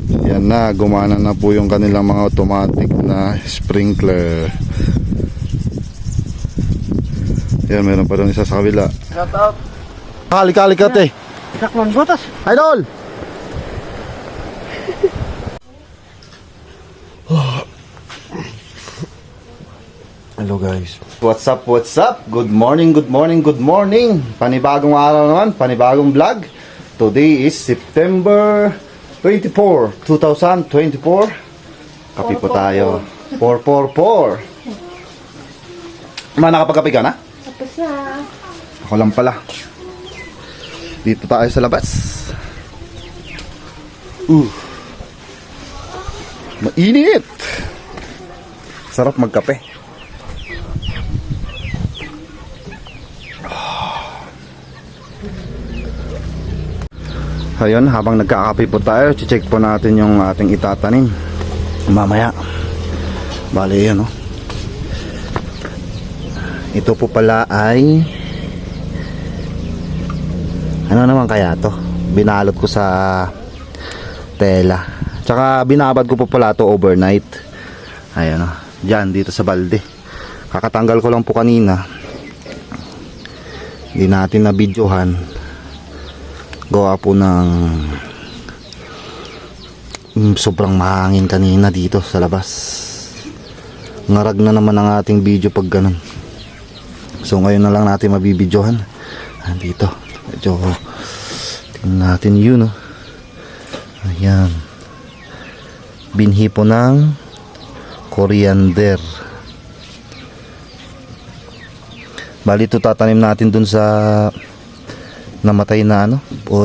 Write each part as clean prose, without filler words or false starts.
Yan na, gumana na po yung kanilang mga automatic na sprinkler. Yan, meron pa rin isa sa kabila. Shout out. Kali-kali ka, te. Sakman butas. Idol! Hello guys. What's up, what's up? Good morning, good morning, good morning. Panibagong araw naman, panibagong vlog. Today is September 24, 2024. Kape po tayo. 444. Nakapagkape ka na? Tapos na. Ako lang pala. Dito tayo sa labas. Mainit. Sarap magkape. Ayun, habang nagkakape po tayo, check po natin yung ating itatanim mamaya. Bale yun, no? Ito po pala ay ano naman kaya to? Binalot ko sa tela. Tsaka binabad ko po pala to overnight. Ayan, no? Diyan, dito sa balde. Kakatanggal ko lang po kanina. Hindi natin na videohan. Gawa po ng sobrang mahangin kanina dito sa labas. Ngarag na naman ang ating video pag ganun. So ngayon na lang natin mabibidyohan. Dito medyo tingnan natin yun, no? Ayan, binhi po ng coriander. Bali ito tatanim natin dun sa namatay na ano o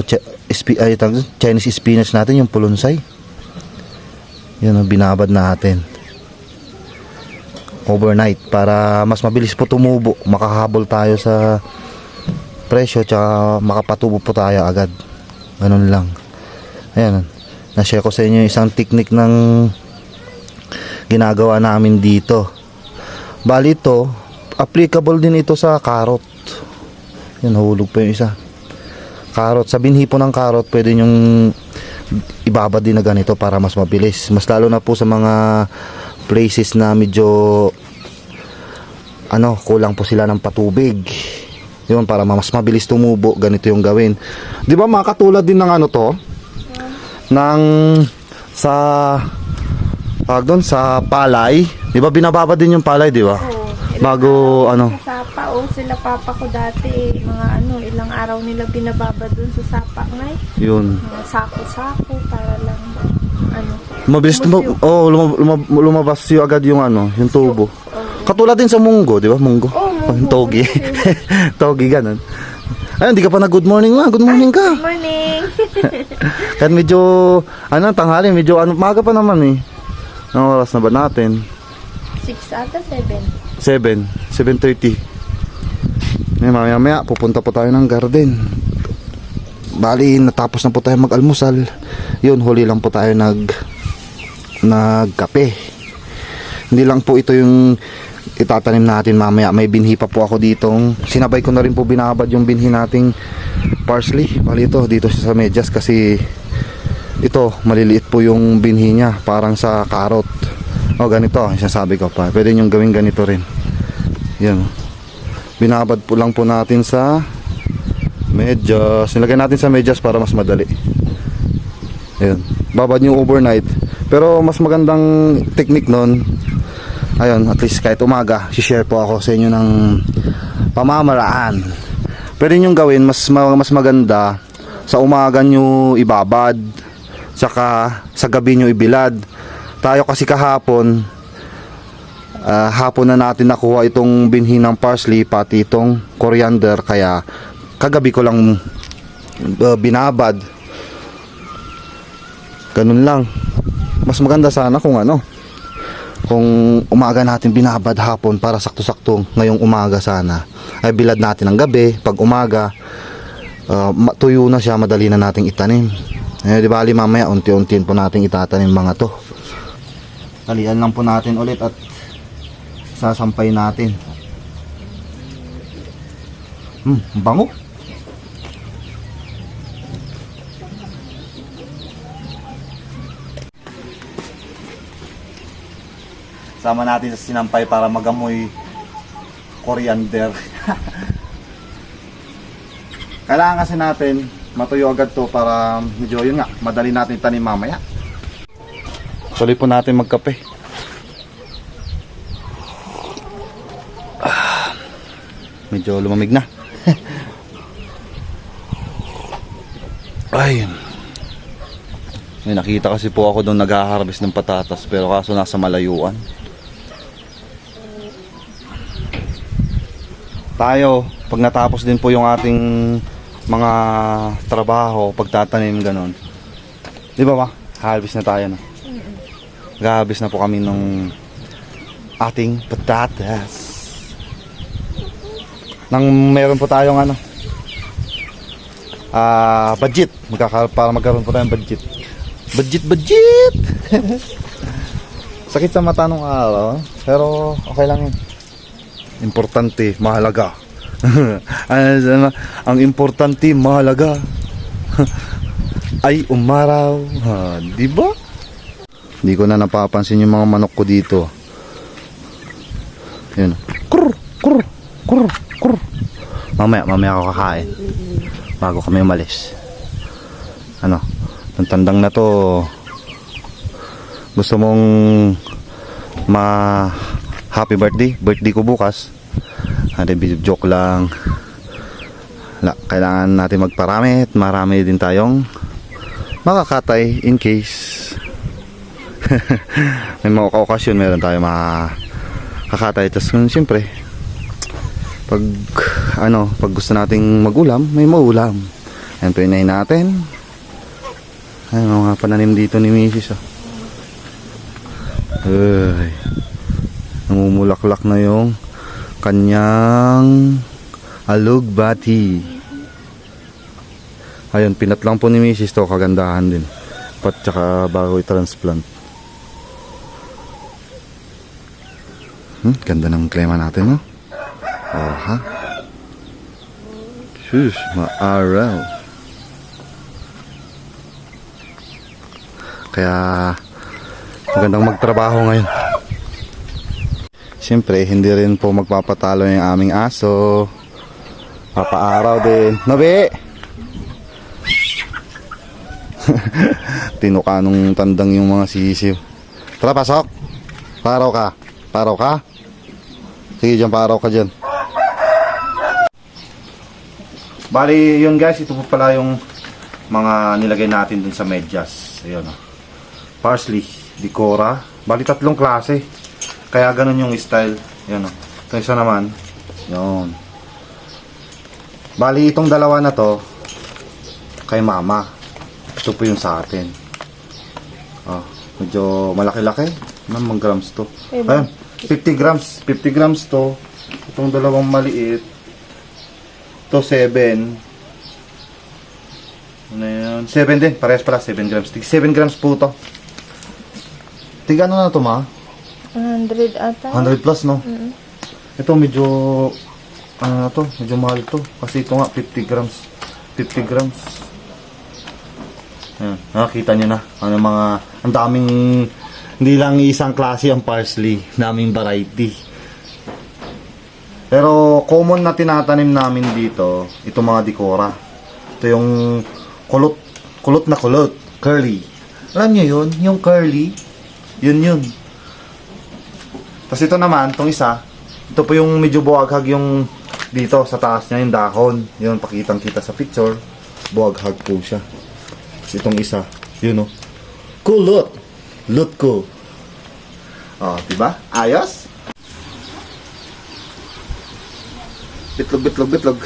Chinese spinach natin, yung pulunsay. Yun ang binabad natin overnight para mas mabilis po tumubo, makahabol tayo sa presyo, tsaka makapatubo po tayo agad. Ganun lang. Ayan, na-share ko sa inyo isang technique ng ginagawa namin dito. Bali ito applicable din ito sa carrot. Yan, hulog pa yung isa. Carrot, sa binhi po ng carrot pwede nyong ibabad din na ganito para mas mabilis, mas lalo na po sa mga places na medyo ano, kulang po sila ng patubig. Yun, para mas mabilis tumubo, ganito yung gawin. Di ba makatulad din ng ano to, ng sa doon sa palay, di ba binababad din yung palay, di ba? Bago ano, sa sapa, sila papa ko dati, mga ano, ilang araw nila binababa dun sa sapa ngay. yun. Mga sako-sako para lang ano. Mabilis lumabas yung agad yung ano, yung tubo. Katulad din sa munggo, di ba? Munggo. Yung togi. Togi ganun. Ay, hindi ka pa na good morning, ma. Good morning ka. Good morning. Kahit medyo ano, tanghali, medyo ano, maga pa naman eh. Anong oras na ba natin? 6 ata 7. 7:30. Maya pupunta po tayo ng garden. Bali natapos na po tayo mag-almusal. Yun, huli lang po tayo nagkape. Hindi lang po ito yung itatanim natin mamaya. May binhi pa po ako ditong, sinabay ko na rin po binabad yung binhi nating parsley. Bali ito dito sa medyas kasi ito maliliit po yung binhi niya, parang sa carrot. O ganito, sinasabi ko pa, pwede nyo gawin ganito rin. Yan, binabad po lang po natin sa medyas. Nilagay natin sa medyas para mas madali. Ayan, babad nyo overnight. Pero mas magandang technique nun, ayun, at least kahit umaga, share po ako sa inyo ng pamamaraan. Pwede nyo gawin, mas maganda sa umaga nyo ibabad, tsaka sa gabi nyo ibilad. Tayo kasi kahapon, hapon na natin nakuha itong binhi ng parsley, pati itong coriander, kaya kagabi ko lang binabad. Ganun lang. Mas maganda sana kung ano, kung umaga natin binabad, hapon para sakto-sakto ngayong umaga sana ay bilad natin ng gabi. Pag umaga tuyo na siya, madali na nating itanim. Di bali mamaya unti-untiin po nating itatanim mga to. Talian lang po natin ulit at sasampay natin. Bango. Sama natin sa sinampay para magamoy coriander. Kailangan kasi natin matuyo agad to para medyo yun nga, madali natin tanim mamaya. Tuloy po natin magkape. Medyo lumamig na. Ay. May nakita kasi po ako doon nag-harvest ng patatas pero kaso nasa malayuan. Tayo, pag natapos din po yung ating mga trabaho, pagtatanim ganon. Di ba ma? Harvest na tayo na. Nag-harvest na po kami ng ating patatas. Nang meron po tayong ano, budget. Para magkaroon po tayong budget. Budget! Sakit sa mata nung araw, pero okay lang yun. Importante, mahalaga. Ang importante, mahalaga ay umaraw. Di ba? Hindi ko na napapansin yung mga manok ko dito. Yun. Kurr, kurr, kurr, kurr. Mamaya ako kakain. Bago kami umalis. Ano? Ang tandang na to. Gusto mong happy birthday? Birthday ko bukas. Joke lang. Kailangan natin magparami at marami din tayong makakatay in case may mga okasyon meron tayo makakatay. Tapos siyempre pag gusto nating magulam, may maulam. Ayan po inahin natin. Ayan mga pananim dito ni Mrs. Ay, namumulaklak na yung kanyang alugbati. Ayun, pinat lang po ni Mrs. to, kagandahan din. Tsaka bago i-transplant. Ganda ng klima natin, no? Oh, ha? Shush, maaraw. Kaya magandang magtrabaho ngayon. Siyempre, hindi rin po magpapatalo yung aming aso. Papaaraw din. Nabi! Tinuka nung tandang yung mga sisiw. Tara, pasok! Paraw ka. Paraw ka? Sige dyan, paraw ka dyan. Bali, yun guys, ito po pala yung mga nilagay natin dun sa medyas. Ayun, parsley, decora. Bali, 3 klase. Kaya ganun yung style. Ayun, ito isa naman. Yun. Bali, itong dalawa na to kay mama. Ito po yung sa atin. Medyo malaki-laki. Mga grams to. Ayun, 50 grams. 50 grams to. Itong dalawang maliit. Ito 7. Ano yun? 7 din. Parehas pala. 7 grams. 7 grams po to. Tiga ano na to, ma? 100 ata. 100 plus, no? Ito medyo ano na to? Medyo mahal to. Kasi ito nga 50 grams. 50 grams. Ayan. Nakakita nyo na. Ano mga, ang daming, hindi lang isang klase ang parsley. Daming variety. Pero common na tinatanim namin dito, itong mga decora. Ito yung kulot na kulot. Curly. Alam nyo yun? Yung curly. Yun. Tapos ito naman, itong isa. Ito po yung medyo buwaghag yung dito sa taas niya, yung dahon. Yun, pakitang kita sa picture. Buwaghag po siya. Tapos itong isa. Yun, oh. Kulot. Lut ko. Diba? Ayos? Bitlog.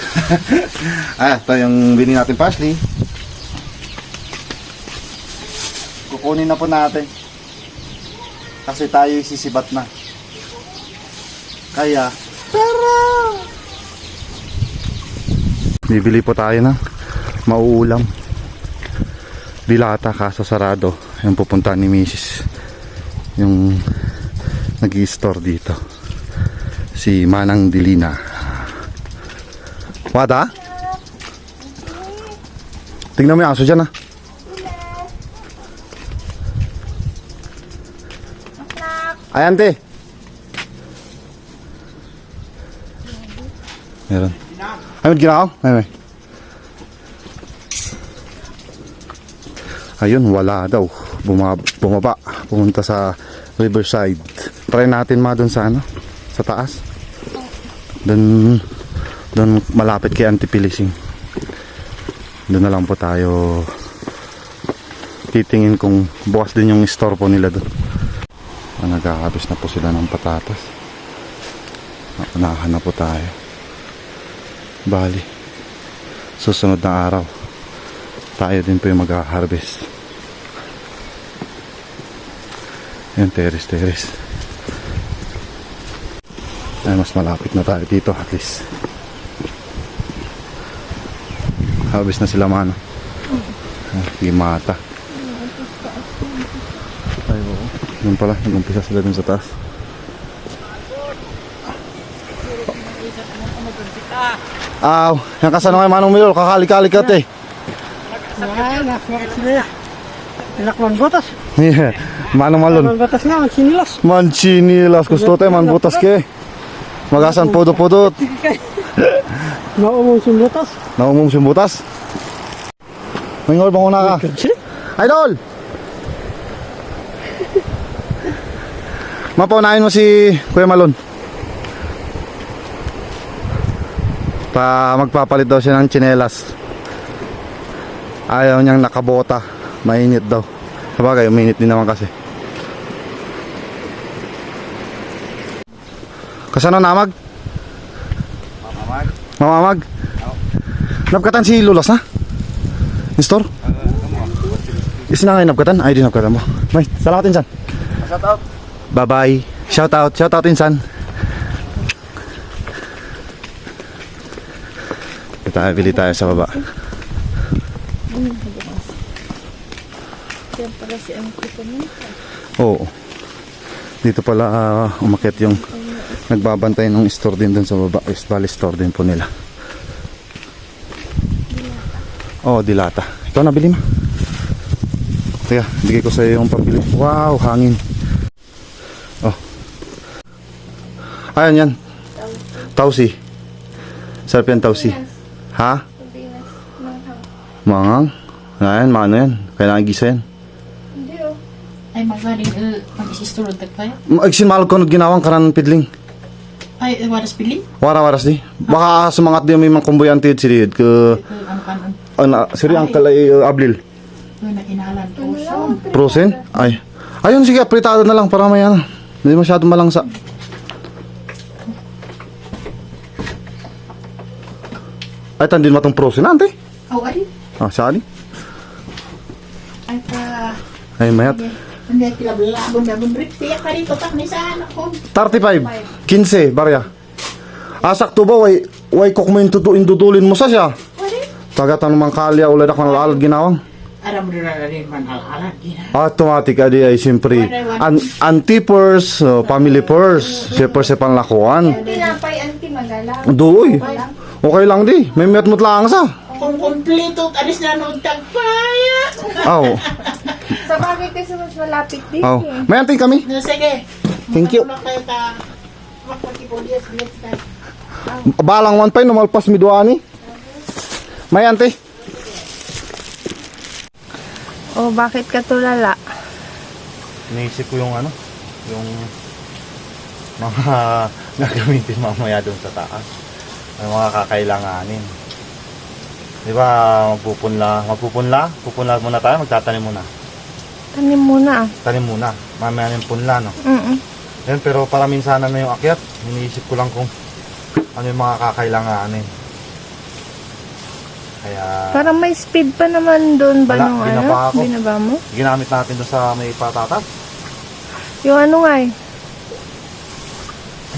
Ito yung bini natin parsley. Kukunin na po natin. Kasi tayo sisibat na. Kaya, tara! Bibili po tayo na mauulam. Dilata kaso sarado. Yung pupunta ni Mrs. Yung nag-i-store dito. Si Manang Dilina. Wada? Tingnan mo yung aso dyan, ha? Ay, ante. Meron. Ay, may ginagaw? Ay. Ayun, wala daw. Bumaba. Pumunta sa Riverside. Try natin doon sa ano? Sa taas. Doon malapit kay Antipilising. Doon na lang po tayo titingin kung bukas din yung store po nila doon. Nagkakabis na po sila ng patatas. Unahan na po tayo. Bali, susunod na araw tayo din po yung mag-harvest. Yan, teres. Ay, mas malapit na tayo dito at least. Harvest na sila mano. Mata. Ay, oo. Yun pala, nag-umpisa sila dun sa taas. Aw, yung kasano kayo Manong Milol, kakali-kali ka te. Ay, nakakit sila. Pinakman butas. Yeah, Manong Malon. Pinakman butas na, sinilas. Manchinilas, gusto tayo man butas ke. Magasan podot-podot. Maumong yung butas. Naumum si butas. Mingol, banguna ka. Idol! Mapaunahin mo si Kuya Malon. Magpapalit daw siya ng tsinelas. Ayaw niyang nakabota. Mainit daw. Sabagay, uminit din naman kasi. Kasano namag? Mamamag? Napkatan si Lulas na? Nestor? Isa na ngayon napkatan? Ay, di napkatan mo. May, salamatin san. Shout out. Bye bye. Shout out insan. Bili tayo sa baba. Diyan pala si Auntie pumunta. Oo. Dito pala umakyat yung nagbabantay ng store din dun sa baba. East Valley store din po nila. Oo, dilata. Ikaw nabili mo? Kaya, bigay ko sa iyo yung pambili. Wow, hangin. Oh. Ayan yan. Tausi. Sarap yan, Tausi. Ha? Sabinas. Manghang. Mangang? Ayan, maano yan. Kailangan gisa yan. Hindi oh. Ay, magaling mag-isisturod tayo. Agsin malog ko ginawang karan pidling. Ay, waras pili? Wara-waras di. Baka sumangat di may mga kumbuyan tiyid silid. Siri ang kalay ablil. Ito na kinahalan. Tusong. Prosen? Ay. Ayun, sige, apritado na lang para may ano. Hindi masyadong malangsa. Ay, tandin matong prosen, ante. Aw, ay. Ah, sali. Ay, pa. Ay, mayat. Hindi, kilablabon na bumrik. Tiyak ka rito, tak ni saan ako. 35. 15, barya. Asak to ba, way kok mo indudulin mo sa siya. Wali. Tagatan naman kalya, ulad ako nalalad ginawang. Aram rin na rin man alalan. Automatic adi ay siyempre anti-purse, family purse, siyempre sa panlakuan. Tinapay Auntie magala. Doy. Okay lang di. May miyat-mut lang sa. Kung kompleto, alis na nung tagpaya. Aw. Sa bagay kasi mas malapit din Aw. eh. May anting kami. No, sige. Thank you. Matulog kayo ta. Makapagkipuliyas, next time. Balang one pay numalpas mi duani. May ante. Oh, bakit ka tulala? Iniisip ko yung ano, yung mga gagamitin mamaya doon sa taas. Ang mga kakailanganin. Di ba, pupunla muna tayo, magtatanim muna. Tanim muna ah. Tanim muna, mamaya yung punla, no? Mm. Yan, pero para minsanan na yung akyat, iniisip ko lang kung ano yung mga kakailanganin. Kaya, Parang may speed pa naman doon ba Wala, nung binaba ako. Binaba mo? ginamit natin doon sa may patatas. Yung ano nga eh.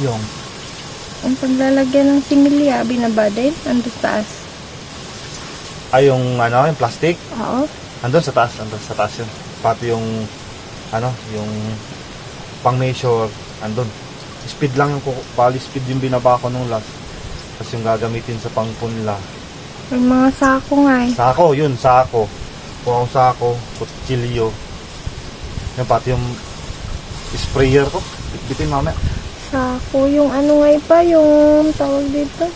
Yung, Ang paglalagyan ng similya, binaba din. Ando sa taas. yung ano, yung plastic. Oo. Andun sa taas yun. Pati yung, ano, yung pang-measure, andun. Speed lang yung, bali speed yung binaba ko nung last. Tapos yung gagamitin sa pangpunla. May mga sako nga eh. Sako, yun, sako. Kung sako, kutsilyo. Yung pati yung sprayer ko. Bitbitin mamaya. Sako, yung ano nga eh pa, yung tawag dito.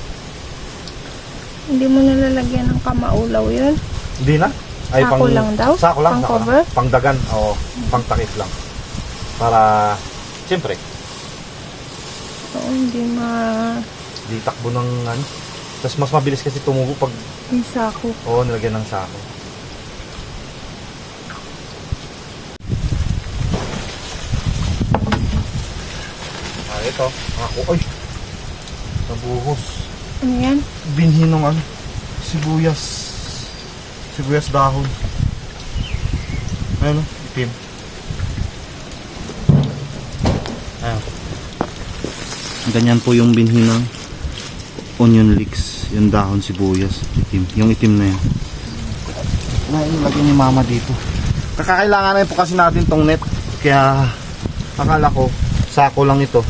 Hindi mo nalalagyan ng kamaulaw yun? Hindi na. Sako lang daw? Sako lang. Pang sako cover? lang. Pangdagan o pangtakip lang. Para, siyempre, Oo, hindi di takbo ng ano. Tapos mas mabilis kasi tumubo pag, may sako. nilagyan ng sako. Ito. Ako, ay! Nabuhos. Ano yan? Binhi ng ano, sibuyas. Sibuyas dahon. Ayun, itim. Ayun. Ganyan po yung binhi ng onion leeks. Yung dahon sibuyas. Itim. Yung itim na yan. Nailagay ni mama dito. Kakailangan na po kasi natin tong net. Kaya akala ko sako lang ito.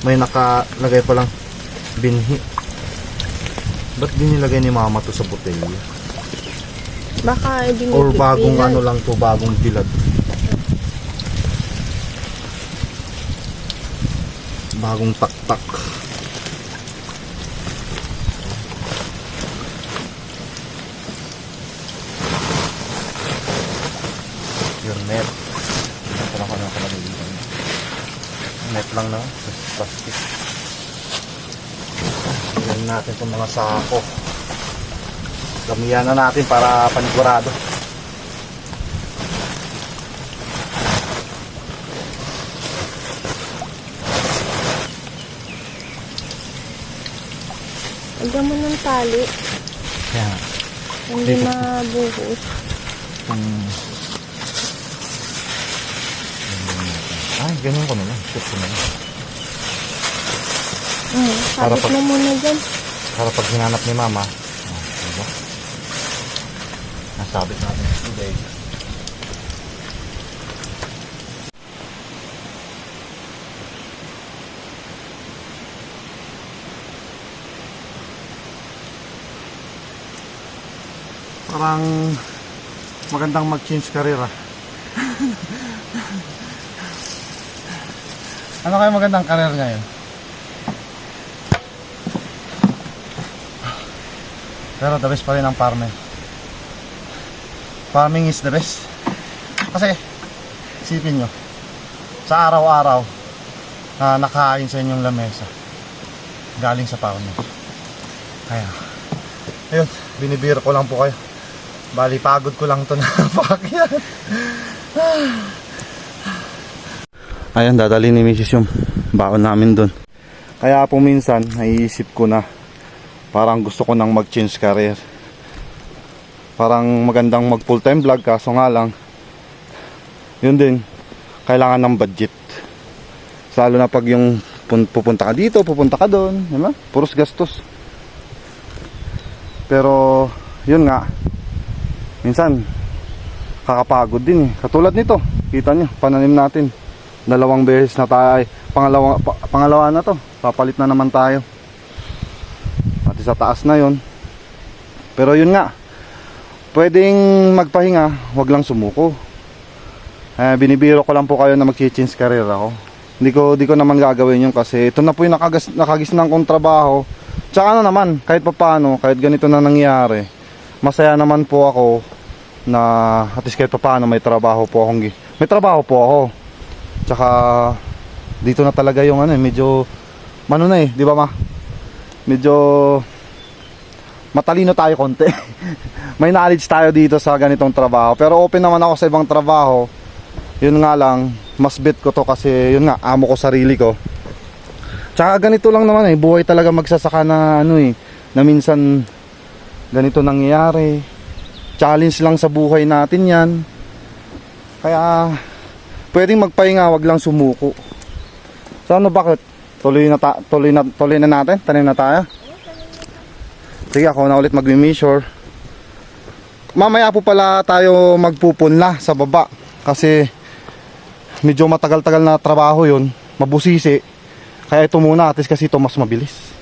May nakalagay pa lang binhi. Ba't dinilagay ni mama to sa botelya? Baka Or bagong ano lang to, bagong bilad. Bagong taktak. Yung net. Ito lang kami nakalagay dito. Net lang na, plastic. Ganyan natin itong mga sako. Gamihan na natin para panigurado. Lagyan mo ng tali. Yan. Hindi Dito. mabuhos. Ay, ganyan ko na lang. Shoot ko na lang. Para Sabit pag- mo muna dyan. Para pag hinanap ni mama, diba? Nasabit natin today. Parang magandang mag-change career ah. Ano kaya magandang career ngayon? Pero the best pa rin ang farming. Farming is the best. Kasi, isipin nyo, sa araw-araw na nakain sa inyong lamesa, galing sa farming. Kaya, ayun, binibiro ko lang po kayo. Bali, pagod ko lang to na pakyan. Ayan, dadali ni Mrs. yung baon namin doon. Kaya po minsan, naiisip ko na parang gusto ko nang mag-change career. Parang magandang mag full time vlog, kaso nga lang yun din, kailangan ng budget. Lalo na pag yung pupunta ka dito, pupunta ka doon, diba? Puros gastos. Pero yun nga, minsan kakapagod din eh. Katulad nito, kita nyo, pananim natin 2 beses na tayo, pangalawa na to, papalit na naman tayo. Pati sa taas na yon. Pero yun nga, pwedeng magpahinga, wag lang sumuko. Binibiro ko lang po kayo na mag-change career ako. Hindi ko naman gagawin yun kasi ito na po yung nakagisnan kong trabaho. Tsaka ano naman, kahit papaano, kahit ganito na nangyari, masaya naman po ako na at least kahit papaano may trabaho po ako. Tsaka dito na talaga yung ano, medyo na eh, di ba ma? Medyo matalino tayo konti. May knowledge tayo dito sa ganitong trabaho. Pero open naman ako sa ibang trabaho. Yun nga lang, mas bet ko to kasi yun nga, amo ko sarili ko. Tsaka ganito lang naman eh, buhay talaga magsasaka na ano eh, na minsan ganito nangyayari. Challenge lang sa buhay natin yan. Kaya pwedeng magpahinga, wag lang sumuko. So ano, bakit? Tuloy na natin, tanim na tayo. Sige, ako na ulit magmi-measure. Mamaya po pala tayo magpupunla sa baba kasi medyo matagal-tagal na trabaho yun, mabusisi. Kaya ito muna, at least kasi ito mas mabilis.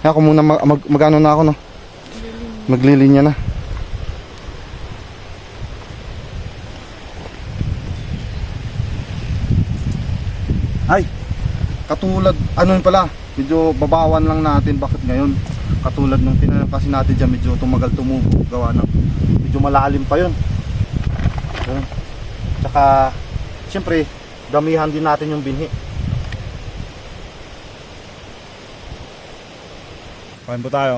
Kaya ako muna magano na ako, no? Maglilinya na. Ay, katulad, ano yun pala, medyo babawan lang natin. Bakit ngayon? Katulad ng tinanim kasi natin dyan, medyo tumagal tumubo. Gawa ng medyo malalim pa yun. Yun. Tsaka, siyempre, damihan din natin yung binhi. Kain po tayo.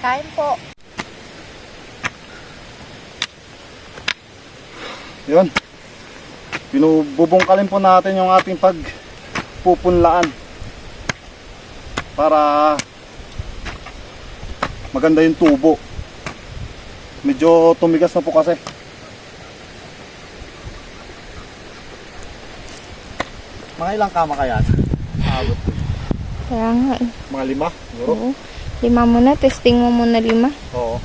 Kain po. Yun. Binububungkalin po natin yung ating pagpupunlaan para maganda yung tubo. Medyo tumigas na po kasi. Mga ilang kama kaya? Abot. Kaya nga eh. Mga 5 siguro. Oo. 5 muna. Testing mo muna 5. Oo.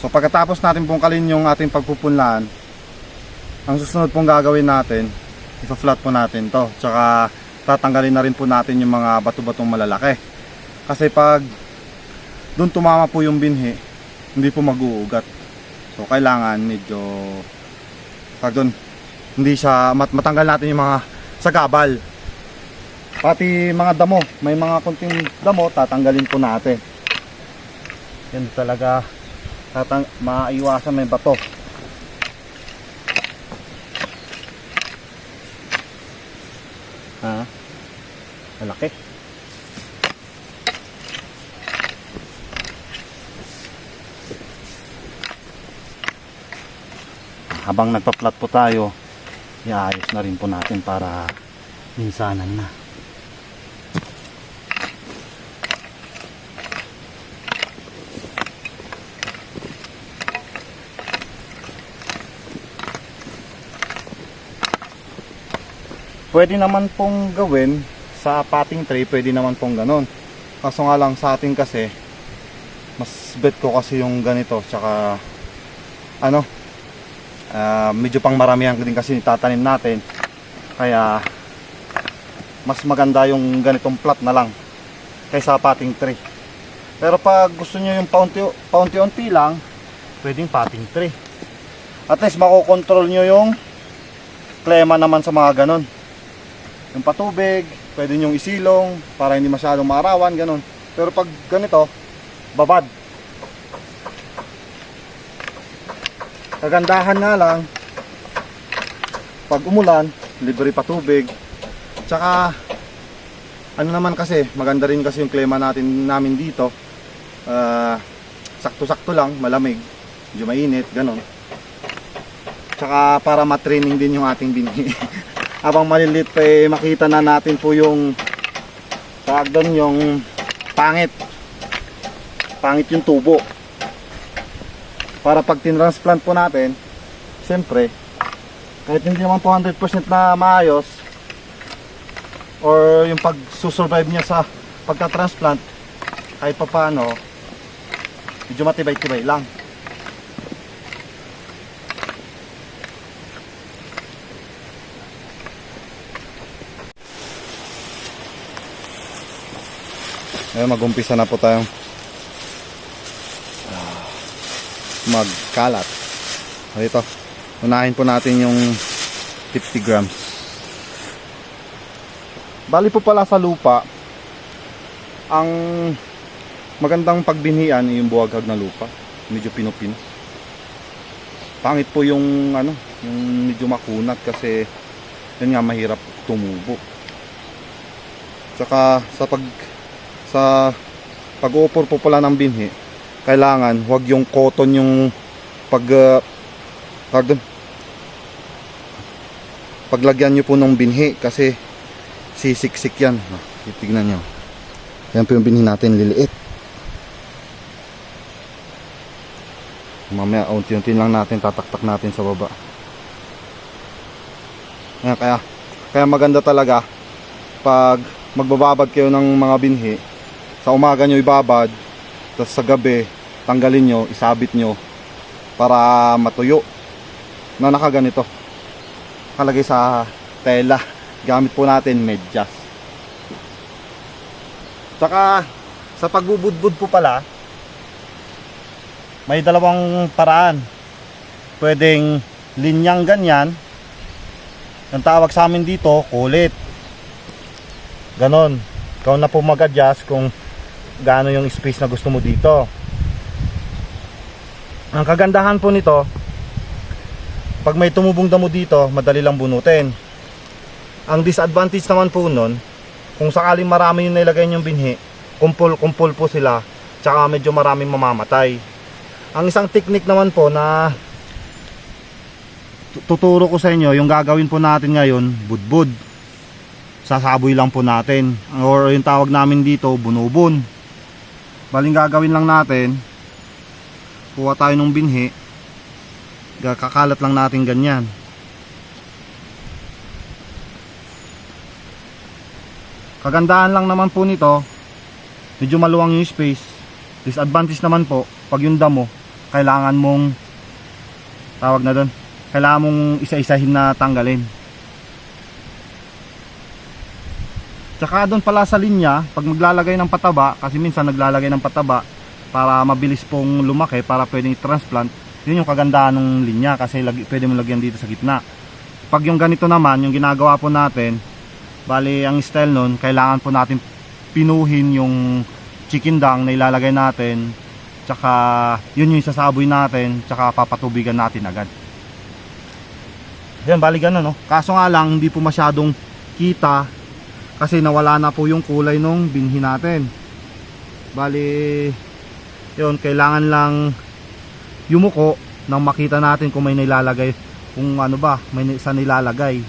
So pagkatapos natin bungkalin yung ating pagpupunlaan, ang susunod pong gagawin natin, ipa-flat po natin to. Tsaka tatanggalin na rin po natin yung mga bato-batong malalaki. Kasi pag doon tumama po yung binhi, hindi po mag-uugat. So kailangan medyo pag doon hindi siya matanggal natin yung mga sagabal. Pati mga damo, may mga kunting damo tatanggalin po natin. Yan talaga maiwasan may bato. Ha? Malaki. Habang nagpa-flat po tayo, iayos na rin po natin para minsanan na. Pwede naman pong gawin sa potting tray, pwede naman pong ganon. Kaso nga lang sa atin kasi, mas bet ko kasi yung ganito. Tsaka, medyo pang maramihan din kasi tatanim natin. Kaya, mas maganda yung ganitong plot na lang kaysa potting tray. Pero pag gusto nyo yung paunti-unti lang, pwedeng potting tray. At least makokontrol nyo yung klema naman sa mga ganon. Yung patubig, pwede nyong isilong para hindi masyadong maarawan, ganun. Pero pag ganito, babad. Kagandahan nga lang, pag umulan, libre patubig. Tsaka, ano naman kasi, maganda rin kasi yung klima namin dito. Sakto-sakto lang, malamig, medyo mainit, ganun. Tsaka para matraining din yung ating binhi. Habang malilit pa makita na natin po yung doon yung pangit yung tubo. Para pag tinransplant po natin, siyempre kahit hindi naman po 100% na maayos or yung pag susurvive niya sa pagka-transplant, kahit pa paano medyo matibay-tibay lang. Ngayon mag-umpisa na po tayong magkalat. Dito, unahin po natin yung 50 grams. Bali po pala sa lupa, ang magandang pagbinhian yung buwaghag na lupa. Medyo pinupin. Pangit po yung yung medyo makunat kasi yun nga mahirap tumubo. Tsaka sa pag-uupor po pala ng binhi, kailangan wag yung cotton yung paglagyan nyo po ng binhi kasi sisiksik yan. Titignan nyo, yan po yung binhi natin, liliit. Mamaya unti-unti lang natin tataktak natin sa baba. Yan, kaya maganda talaga pag magbababad kayo ng mga binhi, sa umaga nyo ibabad, tapos sa gabi tanggalin nyo, isabit nyo para matuyo na nakaganito, kalagay sa tela. Gamit po natin medyas. Saka sa pagbubudbud po pala, may dalawang paraan. Pwedeng linyang ganyan. Ang tawag sa amin dito, kulit. Ganon. Ikaw na po mag-adjust kung gaano yung space na gusto mo dito. Ang kagandahan po nito, pag may tumubong damo dito, madali lang bunutin. Ang disadvantage naman po nun, kung sakaling marami yung nilagay yung binhi, kumpul-kumpul po sila, tsaka medyo maraming mamamatay. Ang isang technique naman po na tuturo ko sa inyo, yung gagawin po natin ngayon, budbud. Sasaboy lang po natin, or yung tawag namin dito, bunubon. Baling gagawin lang natin, kuha tayo ng binhi, kakalat lang natin ganyan. Kagandahan lang naman po nito, medyo maluwang yung space. Disadvantage naman po, pag yung damo, kailangan mong, tawag na doon, kailangan mong isa-isahin na tanggalin. Tsaka doon pala sa linya, pag maglalagay ng pataba, kasi minsan naglalagay ng pataba para mabilis pong lumaki, para pwedeng i-transplant, yun yung kagandahan ng linya kasi pwede mo lagyan dito sa gitna. Pag yung ganito naman, yung ginagawa po natin, bali ang style nun, kailangan po natin pinuhin yung chicken dung na ilalagay natin, tsaka yun yung isasaboy natin, tsaka papatubigan natin agad. Yan, bali ganun, no? Kaso nga lang, hindi po masyadong kita kasi nawala na po yung kulay nung binhi natin. Bali yun, kailangan lang yumuko nang makita natin kung may nilalagay, kung ano ba, may isa nilalagay.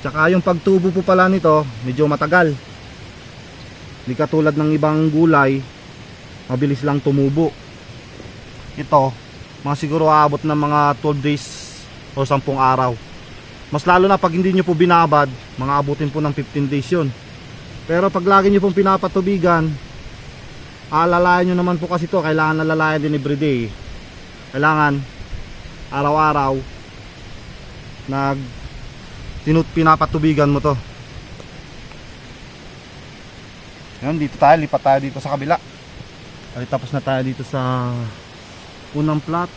Tsaka yung pagtubo po pala nito, medyo matagal. Hindi katulad ng ibang gulay, mabilis lang tumubo. Ito, mga siguro aabot ng mga 12 days o 10 araw. Mas lalo na pag hindi nyo po binabad, mga abutin po ng 15 days yun. Pero pag lagi nyo pong pinapatubigan, alalayan nyo naman po kasi to, kailangan nalalayan din everyday. Kailangan araw-araw pinapatubigan mo to. Yan, dito tayo, lipat tayo dito sa kabila. Ay, tapos na tayo dito sa unang plot.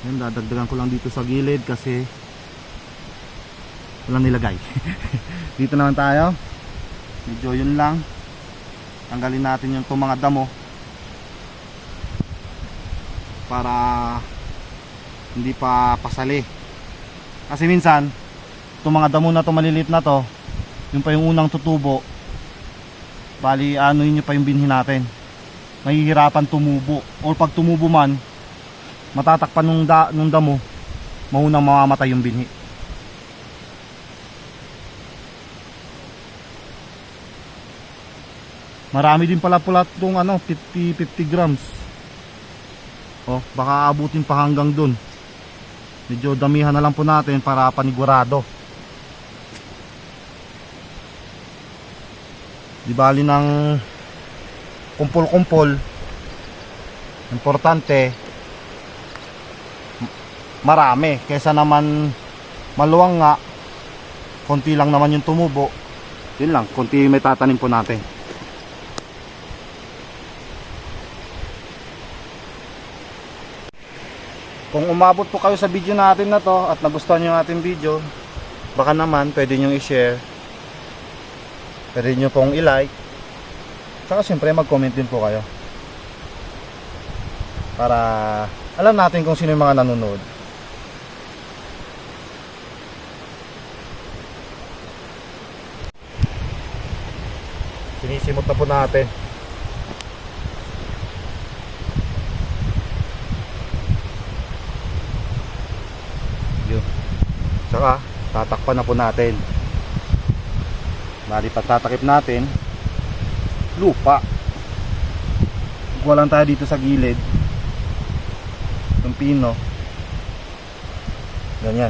Yan, dadagdagan ko lang dito sa gilid kasi walang nilagay. Dito naman tayo, medyo yun lang. Tanggalin natin yung mga damo para hindi pa pasali. Kasi minsan itong mga damo na to, maliliit na to, yung pa yung unang tutubo, bali ano yun pa yung binhi natin, mahihirapan tumubo, or pag tumubo man, matatakpan nung damo, maunang mamamatay yung binhi. Marami din pala itong 50 grams. Oh, baka abutin pa hanggang dun. Medyo damihan na lang po natin para panigurado. Di bali ng kumpul-kumpul, importante marami kaysa naman maluwang nga, konti lang naman yung tumubo. Yun lang, konti may tatanim po natin. Kung umabot po kayo sa video natin na to at nagustuhan nyo yung ating video, baka naman pwede nyo i-share, pwede nyo pong i-like, saka syempre mag-comment din po kayo para alam natin kung sino yung mga nanonood. Sinisimot na po natin. Saka tatakpan na po natin. Bali pagtatakip natin, lupa. Kuha lang tayo dito sa gilid ng pino. Ganyan.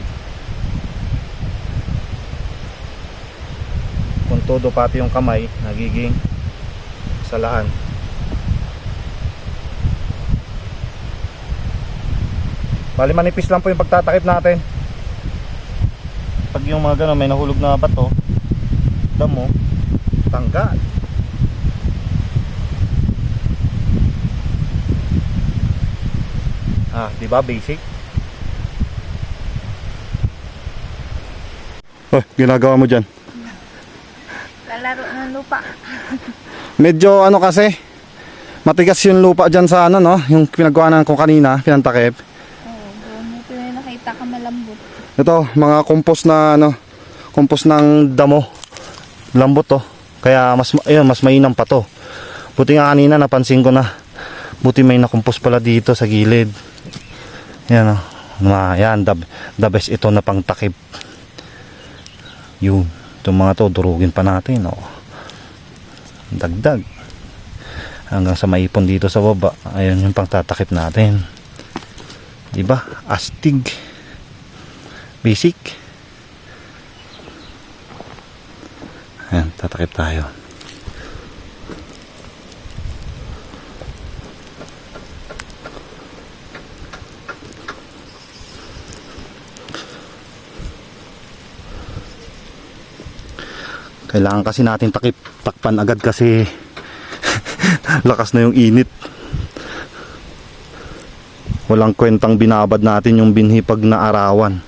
Kung todo pati yung kamay nagiging salaan. Bali manipis lang po yung pagtatakip natin. Pag yung mga gano'n may nahulog na bato, damo, tanggal. Di ba basic? Oh, ginagawa mo dyan? Lalaro ng lupa. Medyo ano kasi, matigas yung lupa dyan sa ano no, yung pinagkuhanan ko kanina, pinantakip. Oo, doon. Ito na nakita ka malambot. Ito, mga compost na ano, compost ng damo. Lambot to. Kaya mas mainam pa to. Buti nga kanina napansin ko na. Buti may na-compost pala dito sa gilid. Yan oh. Yan, the best ito na pangtakip. Yun. Itong mga to, durugin pa natin oh. Dagdag. Hanggang sa maipon dito sa baba. Ayun yung pangtatakip natin. Diba? Astig. Basic. Ayan, tatakip tayo. Kailangan kasi natin takpan agad kasi lakas na yung init. Walang kwentang binabad natin yung binhi pag naarawan.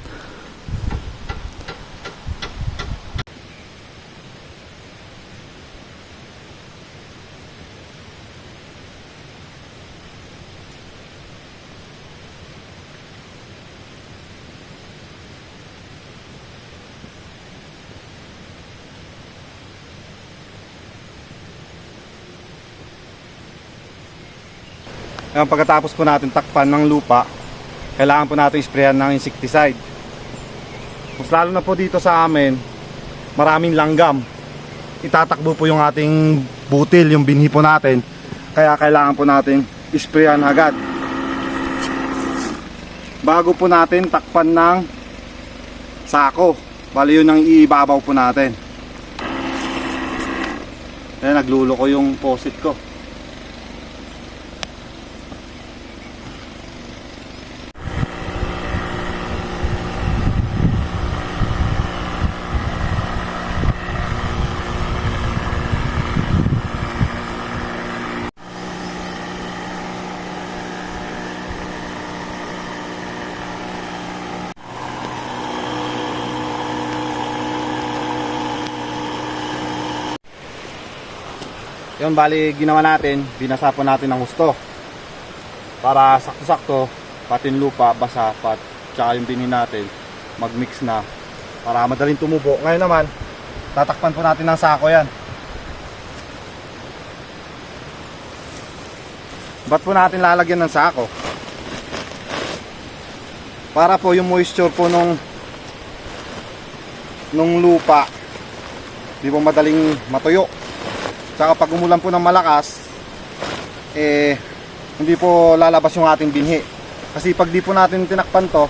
Ngayon, pagkatapos po natin takpan ng lupa, kailangan po natin sprayan ng insecticide. Mas lalo na po dito sa amin, maraming langgam. Itatakbo po yung ating butil, yung binhi po natin. Kaya kailangan po natin sprayan agad. Bago po natin takpan ng sako. Bali yun ang iibabaw po natin. Kaya naglulo ko yung posit ko. Yun, bali ginawa natin, binasa po natin ng husto para sakto-sakto, pati yung lupa, basa, tsaka yung binin natin mag-mix na para madaling tumubo. Ngayon naman, tatakpan po natin ng sako yan. Ba't po natin lalagyan ng sako? Para po yung moisture po nung lupa di po madaling matuyo. Tsaka pag umulan po ng malakas, hindi po lalabas yung ating binhi. Kasi pag di po natin tinakpan to,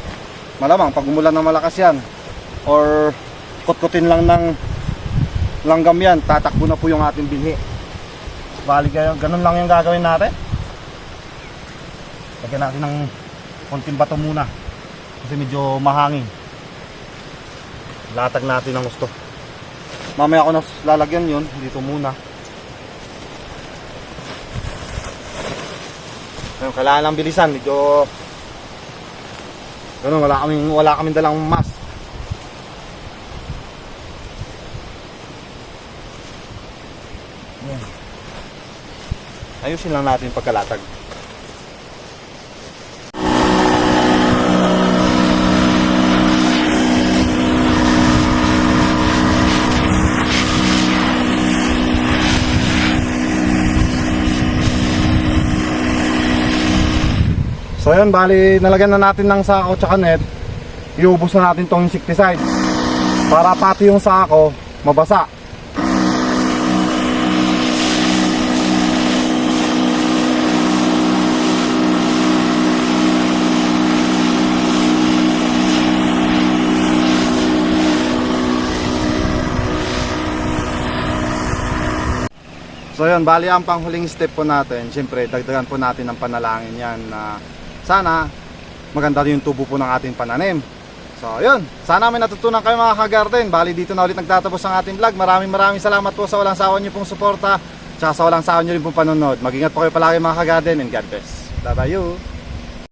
malamang pag umulan ng malakas yan, or kutkutin lang ng langgam yan, tatakbo na po yung ating binhi. Bali, ganun lang yung gagawin natin. Lagyan natin ng konting bato muna, kasi medyo mahangin. Latag natin ng gusto. Mamaya ko na lalagyan yun, dito muna. Kailangan lang bilisan, medyo ganun, wala kaming dalang mas. Ayan. Ayusin lang natin pagkalatag. So yun, bali nalagyan na natin ng sako tsaka net. Iubos na natin tong insecticide para pati yung sako mabasa. So yun, bali ang panghuling step po natin, siyempre dagdagan po natin ng panalangin yan na sana maganda yung tubo po ng ating pananim. So yun, sana may natutunan kayo mga ka-garden. Bali dito na ulit nagtatapos ang ating vlog. Maraming salamat po sa walang sawa nyo pong suporta, tsaka sa walang sawa nyo rin pong panonood. Mag-ingat po kayo palagi mga ka-garden, and God bless. Bye bye you.